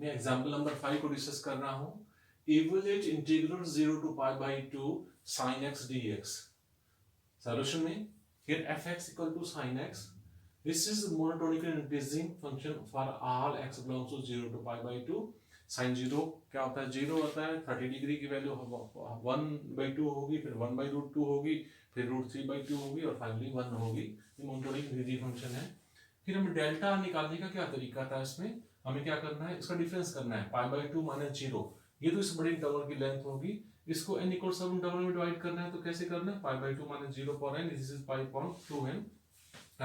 मैं example number 5 को discuss कर रहा हूँ। Evaluate integral 0 to π/2 sin x dx। Solution में here f(x) equal to sin x. This is monotonically increasing function for all x belongs to 0 to π/2। sin 0 क्या होता है? 0 होता है, 30 डिग्री की वैल्यू 1/2 होगी, फिर 1/√2 होगी, फिर √3/2 होगी और फाइनली 1 होगी। ये मोनोटोनिक इंक्रीजिंग फंक्शन है। फिर हमें डेल्टा निकालने का क्या तरीका था? इसमें हमें क्या करना है? इसका डिफरेंस करना है, π/2 माइनस 0। ये तो इस बड़े इंटरवल की लेंथ होगी, इसको n इक्वल सब इंटरवल में डिवाइड करना है। तो कैसे करना है? π/2 minus 0 for n, this is π/2n।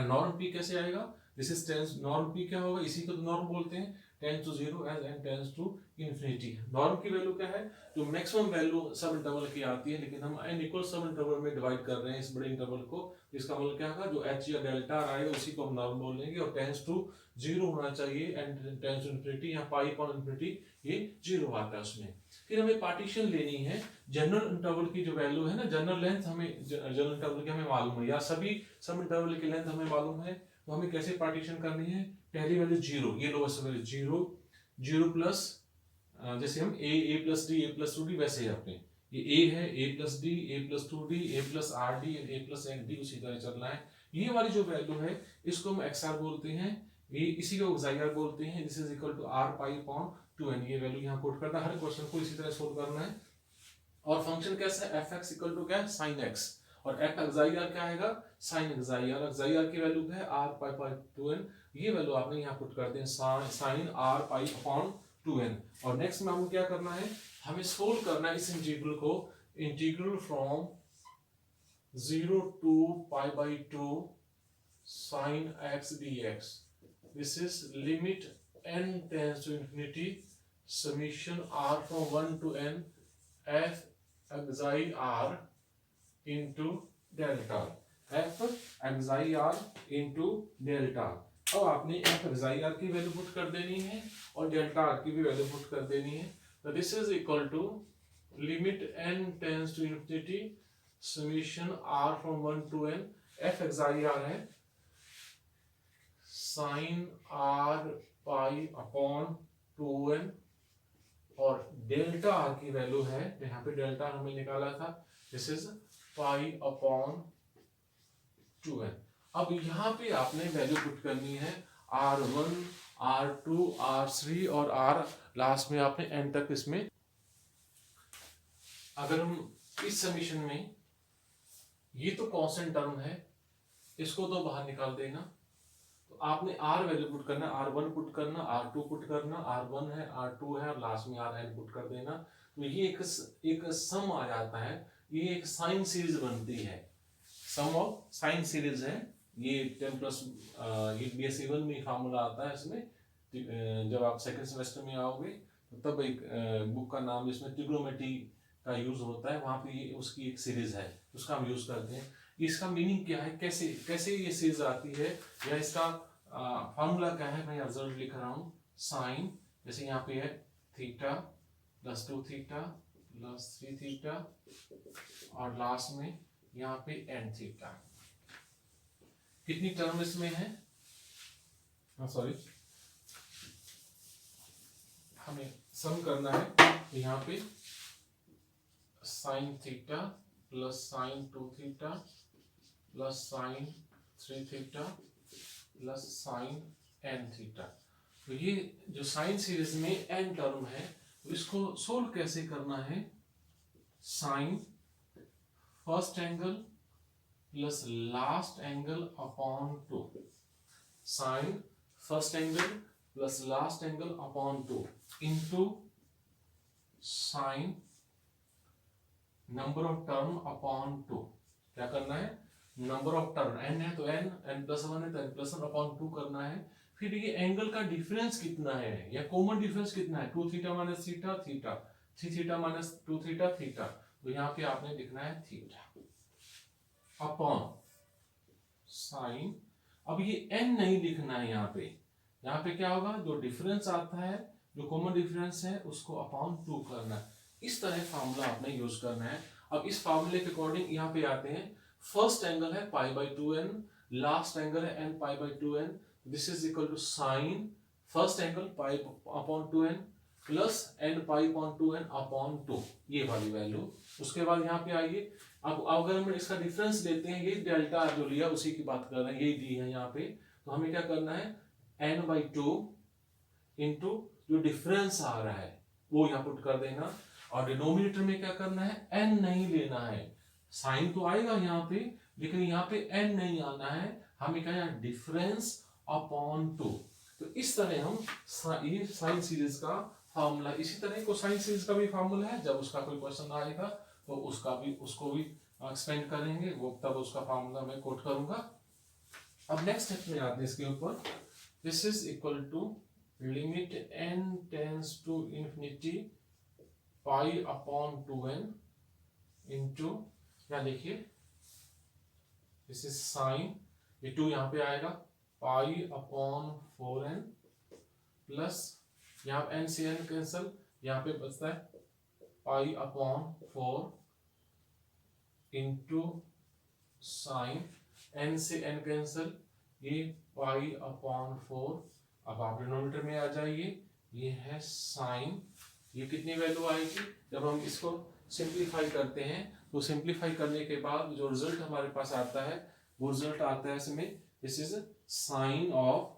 Norm p कैसे आएगा? This is tends, norm p क्या होगा? इसी को तो नॉर्म बोलते हैं, tends to 0 as n tends to infinity. Norm की वैल्यू क्या है? जो मैक्सिमम वैल्यू सब इंटरवल की आती है, लेकिन हम n इक्वल सब इंटरवल में डिवाइड कर रहे हैं इस बड़े इंटरवल को। इसका मतलब क्या होगा? जो h या डेल्टा आएगा उसी को हम नॉर्म बोलेंगे, और टेंस टू 0 होना चाहिए, एंड टेंस टू इन्फिनिटी, यहाँ π/∞ ये 0 आता है उसमें। फिर हमें पार्टीशन लेनी है। जनरल इंटरवल की जो वैल्यू है ना, जनरल लेंथ हमें, जनरल इंटरवल की हमें मालूम है, या सभी सब इंटरवल की लेंथ हमें मालूम है, तो हमें कैसे पार्टीशन करनी है? पहली वैल्यू 0, ये लोएस्ट वैल्यू 0, 0 प्लस, जैसे हम a plus d a plus 2d, वैसे ही अपने ये a है, a plus d, a plus 2d, a plus rd, a plus nd, उसी तरह चलना है। ये वाली जो वैल्यू है इसको हम xr बोलते हैं, ये इसी को xir बोलते हैं। This is equal to r π/2n। ये वैल्यू यहाँ पुट करना है, हर क्वेश्चन को इसी तरह सोल्व करना है। और फंक्शन कैसा है? f(x) इक्वल टू क्या है? sin x, और f xir क्या आएगा? sin xir। xir की वैल्यू क्या है? r π/2n। ये वैल्यू आपने यहाँ पुट कर दें, sin r π/2n। और नेक्स्ट में हमको क्या करना है? हमें सोल्व करना है इस इंटीग्रल को, integral from 0 to π/2 sin x dx। This is limit n tends to infinity summation r from 1 to n f xir into delta, f xir into delta। अब आपने f xir की वैल्यू पुट कर देनी है और delta r की भी value put कर देनी है। तो this is equal to limit n tends to infinity summation r from 1 to n, f xir है sin r π/2n, और डेल्टा r की वैल्यू है, यहाँ पे डेल्टा हमें निकाला था, दिस इज π/2n। अब यहाँ पे आपने वैल्यू पुट करनी है r1, r2, r3 और r लास्ट में आपने n तक। इसमें अगर हम इस समीशन में, ये तो कांस्टेंट टर्म है, इसको तो बाहर निकाल देना, तो आपने r वैल्यू पुट करना, r1 पुट करना, r2 पुट करना, r1 है, r2 है, और लास्ट में rn पुट कर देना। तो ये एक सम आ जाता है, ये एक साइन सीरीज बनती है, सम ऑफ साइन सीरीज है ये। 10 प्लस ये BSc1 में फार्मूला आता है इसमें। जब आप सेकंड सेमेस्टर में आओगे तो तब एक बुक का नाम जिसमें ट्रिग्नोमेट्री का यूज होता है, वहां पे ये उसकी एक सीरीज है, उसका हम यूज करते हैं। इसका मीनिंग क्या है, कैसे कैसे ये सीरीज आती है, या इसका फार्मूला क्या है? मैं रिजल्ट लिख रहा हूँ, साइन, जैसे यहाँ पे है theta plus 2 theta plus 3 theta, और लास्ट में यहाँ पे n थीटा। कितनी टर्म इसमें है? सॉरी, हमें सम करना है, तो यहाँ पे sine theta plus sine 2 theta plus sine 3 theta plus sine n theta. तो ये जो साइन सीरीज में n टर्म है, तो इसको सोल्व कैसे करना है? Sine first angle plus last angle upon 2, sine first angle plus last angle upon 2 into sine number of term upon 2। क्या करना है? नंबर ऑफ टर्म n है तो n प्लस 1 है तो n प्लस 1 अपॉन 2 करना है। फिर ये एंगल का डिफरेंस कितना है, या कॉमन डिफरेंस कितना है? 2 theta minus theta theta, 3 theta minus 2 theta theta. तो यहाँ पे आपने लिखना है थीटा अपॉन साइन। अब ये n नहीं लिखना है यहाँ पे क्या होगा? जो डिफरेंस आता है, जो कॉमन डिफरेंस है, उसको अपॉन 2 करना है। इस तरह फार्मूला आपने यूज करना है। अब इस फार्मूले के अकॉर्डिंग यहाँ पे आते हैं, फर्स्ट एंगल है π/2n, लास्ट एंगल है n π/2n, this is equal to sine first angle pi upon 2n plus n pi upon 2n upon 2, ये वाली वैल्यू। उसके बाद यहाँ पे आइए, अब अगर हम इसका डिफरेंस लेते हैं, ये डेल्टा जो लिया उसी की बात कर रहे हैं, यही दी है यहाँ पे, तो हमें क्या करना है n/2 इंटू जो डिफरेंस आ रहा है वो यहाँ पुट कर देना, और डिनोमिनेटर में क्या करना है n नहीं लेना है, साइन तो आएगा यहाँ पे लेकिन यहाँ पे n नहीं आना है, हमें क्या है डिफरेंस अपॉन 2। तो इस तरह हम ये साइन सीरीज का फार्मूला, इसी तरह कोसाइन सीरीज का भी फार्मूला है, जब उसका कोई क्वेश्चन आएगा तो उसको भी एक्सपेंड करेंगे, वो तब उसका फार्मूला मैं कोट करूंगा। अब नेक्स्ट स्टेप में आते हैं इसके ऊपर, this is equal to limit n tends to infinity pi upon 2n into, क्या लिखिए, दिस इज साइन, ये 2 यहाँ पे आएगा, पाई अपॉन 4n प्लस यहाँ n से n कैंसल, यहाँ पे बचता है pi upon 4 into sine, n से n कैंसल, ये पाई अपॉन 4। अब आप डिनोमिनेटर में आ जाइए, ये है साइन, ये कितनी वैल्यू आएगी जब हम इसको सिंप्लीफाई करते हैं, तो सिंप्लीफाई करने के बाद जो रिजल्ट हमारे पास आता है वो रिजल्ट आता है इसमें, this is sine of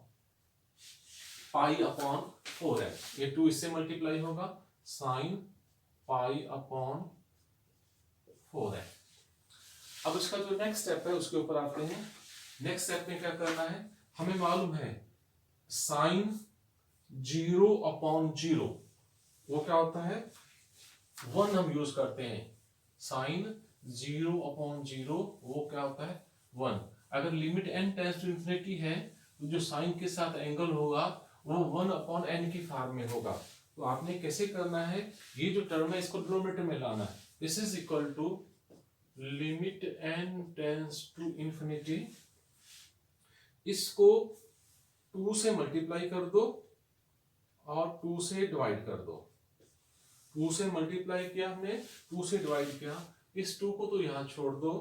pi upon 4n, ये 2 इससे मल्टीप्लाई होगा, साइन पाई अपॉन 4n। अब इसका जो नेक्स्ट स्टेप है उसके ऊपर आते हैं। नेक्स्ट स्टेप में क्या करना है, हमें मालूम है साइन 0/0 वो क्या होता है 1 हम यूज करते हैं, साइन 0/0 वो क्या होता है 1। अगर limit n tends to infinity है तो जो साइन के साथ एंगल होगा वो 1/n की फॉर्म में होगा। तो आपने कैसे करना है, ये जो टर्म है इसको डिनोमिनेटर में लाना है, this is equal to limit n tends to infinity, इसको 2 से मल्टीप्लाई कर दो और 2 से डिवाइड कर दो। 2 से मल्टीप्लाई किया हमने, 2 से डिवाइड किया, इस 2 को तो यहां छोड़ दो,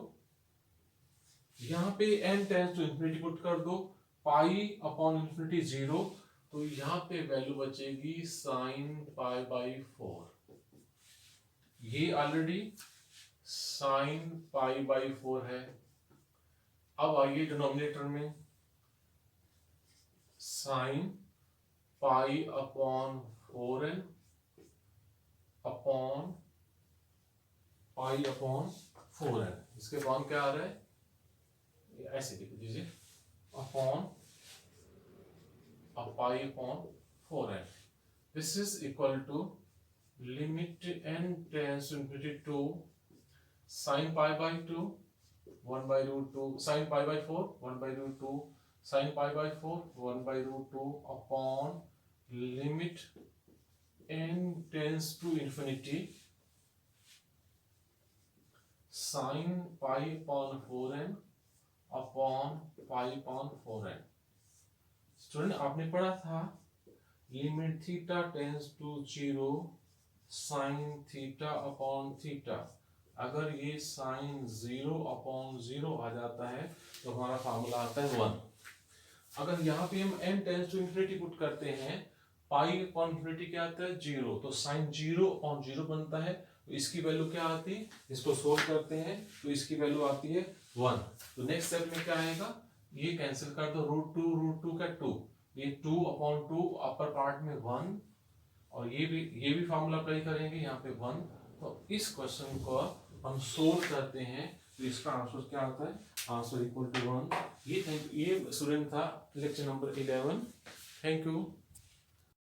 यहां पे n tends to infinity put कर दो, पाई अपॉन इंफिनिटी 0, तो यहां पे वैल्यू बचेगी साइन पाई बाई 4। ये ऑलरेडी साइन पाई बाई 4 है। अब आइए डिनोमिनेटर में, sign pi upon 4n upon pi upon 4n, इसके अपॉन क्या आ रहा है, ऐसे लिख दीजिए, upon pi upon 4n, this is equal to limit n tends to infinity two sine pi by 2 1/√2, sine pi by 4 1/√2, sine pi by 4 1/√2 upon limit n tends to infinity sine pi upon 4n upon pi upon 4n। Student आपने पढ़ा था limit theta tends to 0 sine theta upon theta, अगर ये sign 0/0 आ जाता है तो हमारा formula आता है 1। अगर यहाँ पे हम n tends to infinity put करते हैं, पाई अपॉन इंफिनिटी क्या आता है 0, तो साइन 0/0 बनता है, तो इसकी वैल्यू क्या आती है, इसको सोल्व करते हैं तो इसकी वैल्यू आती है 1। तो नेक्स्ट स्टेप में क्या आएगा, ये कैंसिल कर दो, √2 का 2, ये 2/2 अपर पार्ट में 1, और ये भी फार्मूला अप्लाई करेंगे यहाँ पे 1। तो इस क्वेश्चन को हम सोल्व करते हैं तो इसका आंसर क्या आता है, आंसर इक्वल टू 1। ये स्टूडेंट था लेक्चर नंबर 11। Thank you.